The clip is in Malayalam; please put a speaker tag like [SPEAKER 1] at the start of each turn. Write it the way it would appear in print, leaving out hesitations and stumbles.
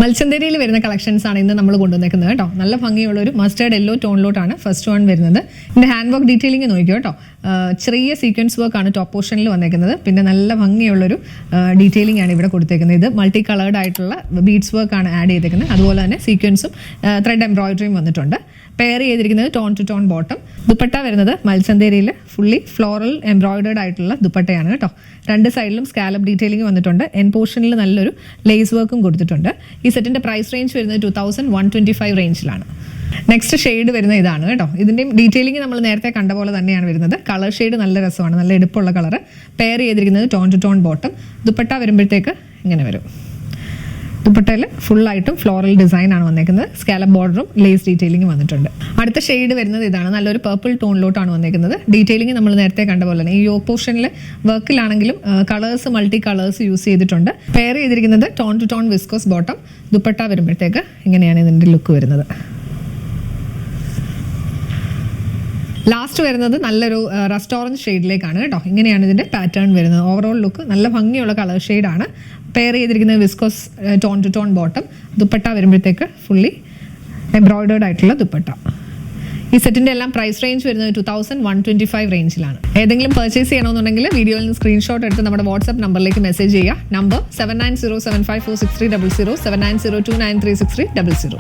[SPEAKER 1] മൽച്ചന്തേരിയിൽ വരുന്ന കളക്ഷൻസ് ആണ് ഇന്ന് നമ്മൾ കൊണ്ടുവന്നേക്കുന്നത് കേട്ടോ. നല്ല ഭംഗിയുള്ള ഒരു മസ്റ്റേർഡ് യെല്ലോ ടോണിലോട്ടാണ് ഫസ്റ്റ് വൺ വരുന്നത്. ഇതിന്റെ ഹാൻഡ് വർക്ക് ഡീറ്റെയിലിംഗ് നോക്കിയോ കേട്ടോ. ചെറിയ സീക്വൻസ് വർക്ക് ആണ് ടോപ്പ് പോർഷനിൽ വന്നേക്കുന്നത്. പിന്നെ നല്ല ഭംഗിയുള്ളൊരു ഡീറ്റെയിലിംഗ് ആണ് ഇവിടെ കൊടുത്തേക്കുന്നത്. ഇത് മൾട്ടി കളേർഡ് ആയിട്ടുള്ള ബീഡ്സ് വർക്ക് ആണ് ആഡ് ചെയ്തേക്കുന്നത്. അതുപോലെ തന്നെ സീക്വൻസും ത്രെഡ് എംബ്രോയിഡറിയും വന്നിട്ടുണ്ട്. പെയർ ചെയ്തിരിക്കുന്നത് tone to tone bottom. Dupatta വരുന്നത് മൽച്ചന്തേരിയിൽ ഫുള്ളി ഫ്ലോറൽ എംബ്രോയിഡേർഡ് ആയിട്ടുള്ള ദുപ്പട്ടയാണ് കേട്ടോ. രണ്ട് സൈഡിലും സ്കാലപ്പ് ഡീറ്റെയിലിംഗ് വന്നിട്ടുണ്ട്. എൻ പോർഷനിൽ നല്ലൊരു ലേസ് വർക്കും കൊടുത്തിട്ടുണ്ട്. ഈ സെറ്റിന്റെ പ്രൈസ് റേഞ്ച് വരുന്നത് 2125 റേഞ്ചിലാണ്. നെക്സ്റ്റ് ഷെയ്ഡ് വരുന്ന ഇതാണ് കേട്ടോ. ഇതിന്റെയും ഡീറ്റെയിലിംഗ് നമ്മൾ നേരത്തെ കണ്ട പോലെ തന്നെയാണ് വരുന്നത്. കളർ ഷെയ്ഡ് നല്ല രസമാണ്, നല്ല എടുപ്പുള്ള കളർ. പെയർ ചെയ്തിരിക്കുന്നത് tone to tone bottom. Dupatta വരുമ്പോഴത്തേക്ക് ഇങ്ങനെ വരും. ദുപ്പട്ടയിൽ ഫുള്ളായിട്ടും ഫ്ലോറൽ ഡിസൈൻ ആണ് വന്നേക്കുന്നത്. സ്കാലപ്പ് ബോർഡറും ലേസ് ഡീറ്റെയിലിംഗ് വന്നിട്ടുണ്ട്. അടുത്ത ഷെയ്ഡ് വരുന്നത് ഇതാണ്. നല്ലൊരു പർപ്പിൾ ടോണിലോട്ടാണ് വന്നേക്കുന്നത്. ഡീറ്റെയിലിംഗ് നമ്മൾ നേരത്തെ കണ്ട പോലെ തന്നെ ഈ യോക്ക് പോർഷനിൽ വർക്കിലാണെങ്കിലും കളേഴ്സ് മൾട്ടി കളേഴ്സ് യൂസ് ചെയ്തിട്ടുണ്ട്. പെയർ ചെയ്തിരിക്കുന്നത് tone to tone viscose bottom. Dupatta വരുമ്പോഴത്തേക്ക് ഇങ്ങനെയാണ് ഇതിന്റെ ലുക്ക് വരുന്നത്. ലാസ്റ്റ് വരുന്നത് നല്ലൊരു റസ്റ്റ് ഓറഞ്ച് ഷെയ്ഡിലേക്കാണ് കേട്ടോ. ഇങ്ങനെയാണ് ഇതിന്റെ പാറ്റേൺ വരുന്നത്. ഓവറോൾ ലുക്ക് നല്ല ഭംഗിയുള്ള കളർ ഷെയ്ഡാണ്. പെയർ ചെയ്തിരിക്കുന്നത് viscose tone to tone bottom. Dupatta വരുമ്പോഴത്തേക്ക് ഫുള്ളി എംബ്രോയിഡേർഡ് ആയിട്ടുള്ള ദുപ്പട്ട. ഈ സെറ്റിന്റെ എല്ലാം പ്രൈസ് റേഞ്ച് വരുന്നത് 2125 റേഞ്ചിലാണ്. ഏതെങ്കിലും പർച്ചേസ് ചെയ്യണമെന്നുണ്ടെങ്കിൽ വീഡിയോയിൽ നിന്ന് സ്ക്രീൻഷോട്ട് എടുത്ത് നമ്മുടെ വാട്സ്ആപ്പ് നമ്പറിലേക്ക് മെസ്സേജ് ചെയ്യുക. നമ്പർ 7907546300 7902936300.